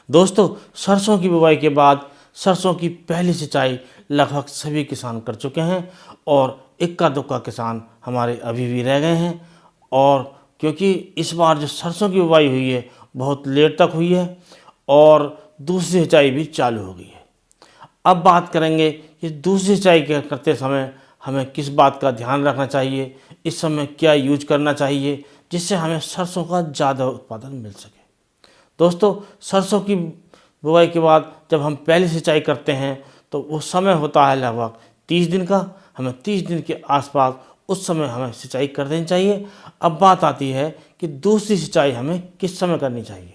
दोस्तों, सरसों की बुवाई के बाद सरसों की पहली सिंचाई लगभग सभी किसान कर चुके हैं और इक्का दुक्का किसान हमारे अभी भी रह गए हैं। और क्योंकि इस बार जो सरसों की बुवाई हुई है बहुत लेट तक हुई है और दूसरी सिंचाई भी चालू हो गई है। अब बात करेंगे कि दूसरी सिंचाई करते समय हमें किस बात का ध्यान रखना चाहिए, इस समय क्या यूज करना चाहिए जिससे हमें सरसों का ज़्यादा उत्पादन मिल सके। दोस्तों, सरसों की बुवाई के बाद जब हम पहली सिंचाई करते हैं तो वो समय होता है लगभग 30 दिन का। हमें 30 दिन के आसपास उस समय हमें सिंचाई कर देनी चाहिए। अब बात आती है कि दूसरी सिंचाई हमें किस समय करनी चाहिए।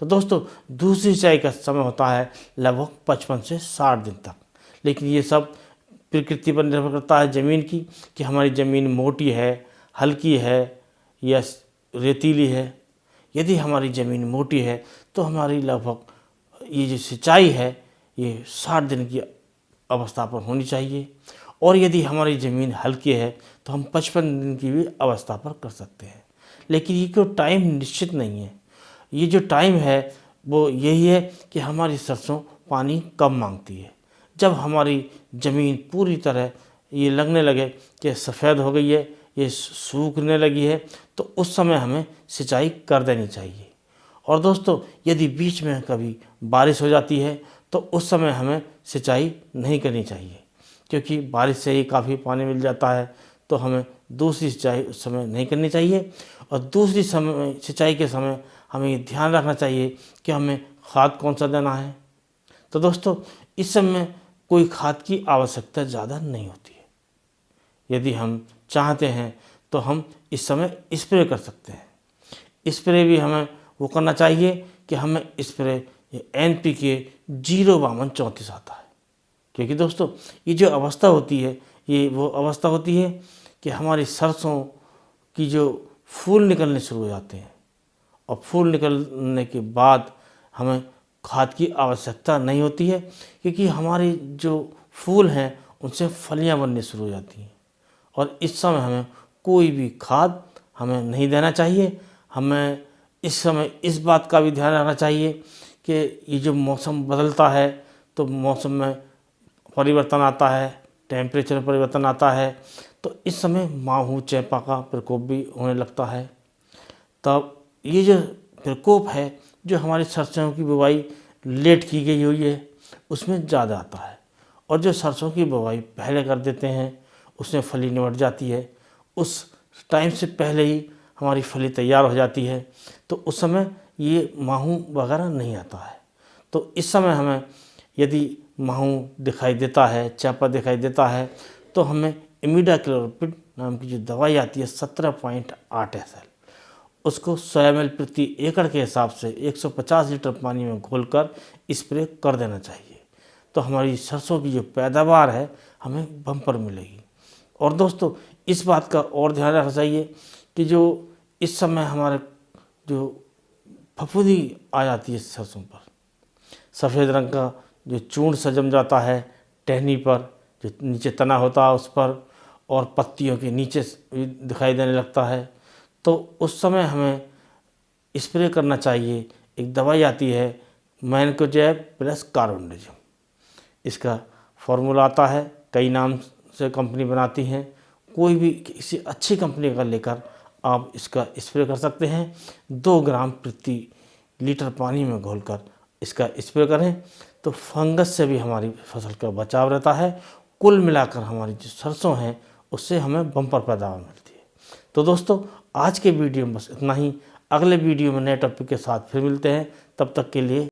तो दोस्तों, दूसरी सिंचाई का समय होता है लगभग 55 से 60 दिन तक। लेकिन ये सब प्रकृति पर निर्भर करता है ज़मीन की, कि हमारी ज़मीन मोटी है, हल्की है या रेतीली है। यदि हमारी ज़मीन मोटी है तो हमारी लगभग ये जो सिंचाई है ये 60 दिन की अवस्था पर होनी चाहिए। और यदि हमारी ज़मीन हल्की है तो हम 55 दिन की भी अवस्था पर कर सकते हैं। लेकिन ये कोई टाइम निश्चित नहीं है। ये जो टाइम है वो यही है कि हमारी सरसों पानी कम मांगती है। जब हमारी ज़मीन पूरी तरह ये लगने लगे कि सफ़ेद हो गई है, ये सूखने लगी है, तो उस समय हमें सिंचाई कर देनी चाहिए। और दोस्तों, यदि बीच में कभी बारिश हो जाती है तो उस समय हमें सिंचाई नहीं करनी चाहिए, क्योंकि बारिश से ही काफ़ी पानी मिल जाता है। तो हमें दूसरी सिंचाई उस समय नहीं करनी चाहिए। और दूसरी समय सिंचाई के समय हमें ये ध्यान रखना चाहिए कि हमें खाद कौन सा देना है। तो दोस्तों, इस समय कोई खाद की आवश्यकता ज़्यादा नहीं होती है। यदि हम चाहते हैं तो हम इस समय स्प्रे कर सकते हैं। स्प्रे भी हमें वो करना चाहिए कि हमें स्प्रे NPK 05234 आता है। क्योंकि दोस्तों, ये जो अवस्था होती है ये वो अवस्था होती है कि हमारी सरसों की जो फूल निकलने शुरू हो जाते हैं और फूल निकलने के बाद हमें खाद की आवश्यकता नहीं होती है, क्योंकि हमारे जो फूल हैं उनसे फलियां बनने शुरू हो जाती हैं। और इस समय हमें कोई भी खाद हमें नहीं देना चाहिए। हमें इस समय इस बात का भी ध्यान रखना चाहिए कि ये जो मौसम बदलता है तो मौसम में परिवर्तन आता है, टेम्परेचर में परिवर्तन आता है, तो इस समय माहू चेपा का प्रकोप भी होने लगता है। तब ये जो प्रकोप है जो हमारी सरसों की बुवाई लेट की गई हुई है उसमें ज़्यादा आता है। और जो सरसों की बुवाई पहले कर देते हैं उसमें फली निमट जाती है, उस टाइम से पहले ही हमारी फली तैयार हो जाती है, तो उस समय ये माहू वगैरह नहीं आता है। तो इस समय हमें यदि माहू दिखाई देता है, चेपा दिखाई देता है, तो हमें इमिडाक्लोपीड नाम की जो दवाई आती है 17.8 SL, उसको 100 ml प्रति एकड़ के हिसाब से 150 लीटर पानी में घोलकर स्प्रे कर देना चाहिए। तो हमारी सरसों की जो पैदावार है हमें बम्पर मिलेगी। और दोस्तों, इस बात का और ध्यान रखना चाहिए कि जो इस समय हमारे जो फफूंदी आ जाती है सरसों पर, सफ़ेद रंग का जो चूर्ण सा जम जाता है टहनी पर, जो नीचे तना होता है उस पर, और पत्तियों के नीचे दिखाई देने लगता है, तो उस समय हमें स्प्रे करना चाहिए। एक दवाई आती है मैनकोजेब प्लस कार्बोनडाजिम, इसका फॉर्मूला आता है, कई नाम से कंपनी बनाती हैं, कोई भी किसी अच्छी कंपनी का लेकर आप इसका स्प्रे कर सकते हैं। 2 ग्राम प्रति लीटर पानी में घोलकर इसका स्प्रे करें तो फंगस से भी हमारी फसल का बचाव रहता है। कुल मिलाकर हमारी जो सरसों हैं उससे हमें बम्पर पैदावार मिलती है। तो दोस्तों, आज के वीडियो में बस इतना ही। अगले वीडियो में नए टॉपिक के साथ फिर मिलते हैं। तब तक के लिए